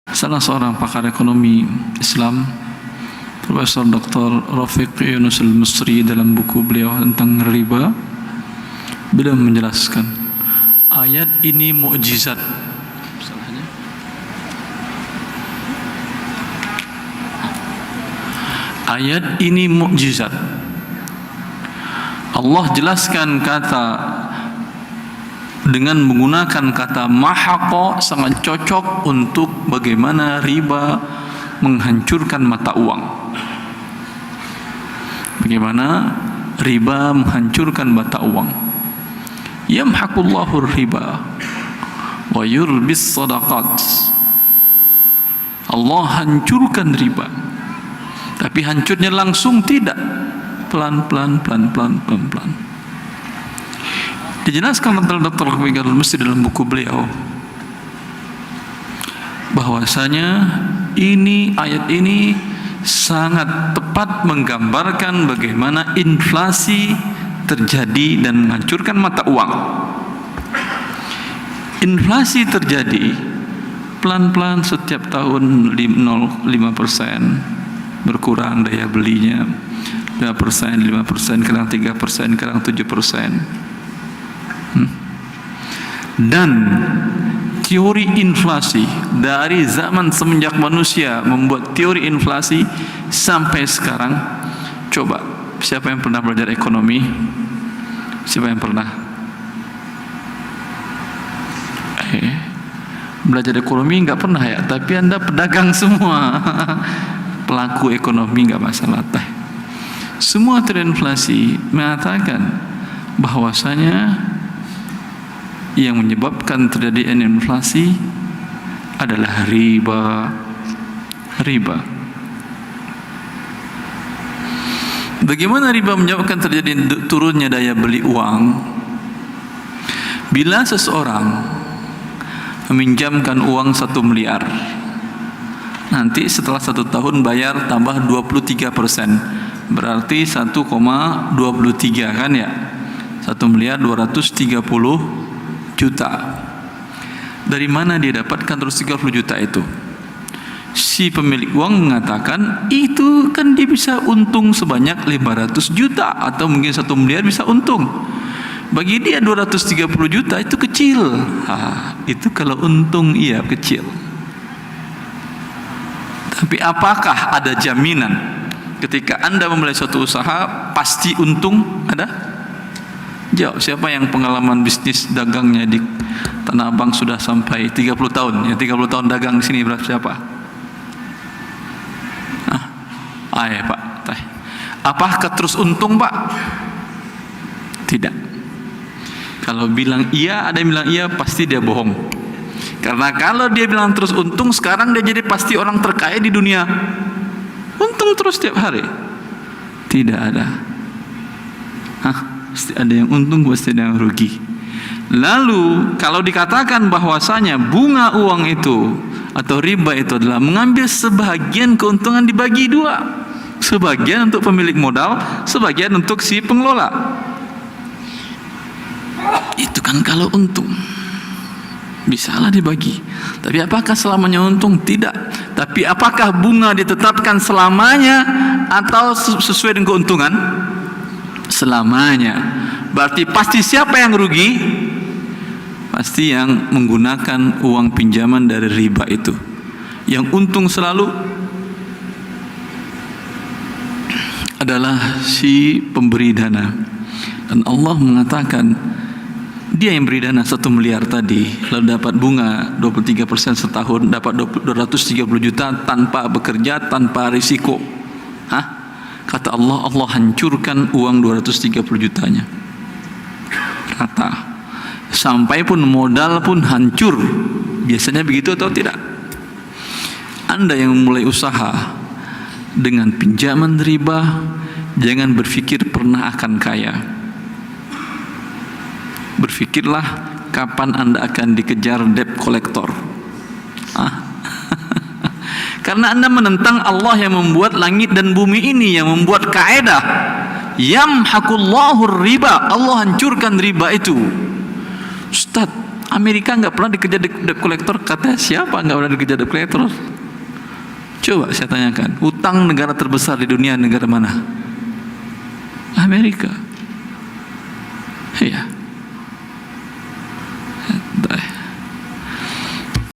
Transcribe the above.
Salah seorang pakar ekonomi Islam, Profesor Dr. Rafiq Yunus Al-Misri, dalam buku beliau tentang riba, beliau menjelaskan ayat ini mukjizat. Ayat ini mukjizat. Allah jelaskan kata dengan menggunakan kata mahaqa, sangat cocok untuk bagaimana riba menghancurkan mata uang. Bagaimana riba menghancurkan mata uang. Yamhaqullahu riba wa yurbis sadaqat. Allah hancurkan riba. Tapi hancurnya langsung tidak, pelan-pelan. Dijelaskan oleh Dr. Rafiq Al-Misri dalam buku beliau bahwasanya ayat ini sangat tepat menggambarkan bagaimana inflasi terjadi dan menghancurkan mata uang. Inflasi terjadi pelan-pelan setiap tahun 0,5%, berkurang daya belinya 5%, kadang 3%, kadang 7%. Dan teori inflasi dari zaman semenjak manusia membuat teori inflasi sampai sekarang. Coba, siapa yang pernah belajar ekonomi? Siapa yang pernah? Belajar ekonomi nggak pernah ya, tapi Anda pedagang semua. Pelaku ekonomi nggak masalah. Semua teori inflasi mengatakan bahwasanya yang menyebabkan terjadi inflasi adalah riba. Bagaimana riba menyebabkan terjadi turunnya daya beli uang? Bila seseorang meminjamkan uang 1 miliar, nanti setelah 1 tahun bayar tambah 23%, berarti 1,23 kan ya? 1.230.000.000. Dari mana dia dapatkan terus 30 juta itu? Si pemilik uang mengatakan itu kan dia bisa untung sebanyak 500 juta atau mungkin 1 miliar bisa untung. Bagi dia 230 juta itu kecil. Itu kalau untung iya kecil. Tapi apakah ada jaminan ketika Anda memulai suatu usaha pasti untung? Ada? Jawab, siapa yang pengalaman bisnis dagangnya di Tanah Abang sudah sampai 30 tahun? Ya, 30 tahun dagang di sini berapa siapa? Ya Pak. Apakah terus untung Pak? Tidak. Kalau bilang iya, ada yang bilang iya, pasti dia bohong. Karena kalau dia bilang terus untung, sekarang dia jadi pasti orang terkaya di dunia. Untung terus tiap hari. Tidak ada. Pasti ada yang untung, pasti ada yang rugi. Lalu kalau dikatakan bahwasanya bunga uang itu atau riba itu adalah mengambil sebagian keuntungan dibagi 2, sebagian untuk pemilik modal, sebagian untuk si pengelola. Itu kan kalau untung bisalah dibagi. Tapi apakah selamanya untung? Tidak. Tapi apakah bunga ditetapkan selamanya atau sesuai dengan keuntungan? Selamanya. Berarti pasti siapa yang rugi? Pasti yang menggunakan uang pinjaman dari riba itu. Yang untung selalu adalah si pemberi dana. Dan Allah mengatakan dia yang beri dana 1 miliar tadi, lalu dapat bunga 23% setahun, dapat 230 juta tanpa bekerja, tanpa risiko. Kata Allah, Allah hancurkan uang 230 jutanya. Rata. Sampai pun modal pun hancur. Biasanya begitu atau tidak? Anda yang memulai usaha dengan pinjaman riba, jangan berpikir pernah akan kaya. Berpikirlah kapan Anda akan dikejar debt collector. Karena Anda menentang Allah yang membuat langit dan bumi ini, yang membuat kaedah yamhaqullahu riba. Allah hancurkan riba itu. Ustaz, Amerika nggak pernah dikejar debt collector. Kata siapa nggak pernah dikejar debt collector? Coba saya tanyakan, utang negara terbesar di dunia negara mana? Amerika. Ya.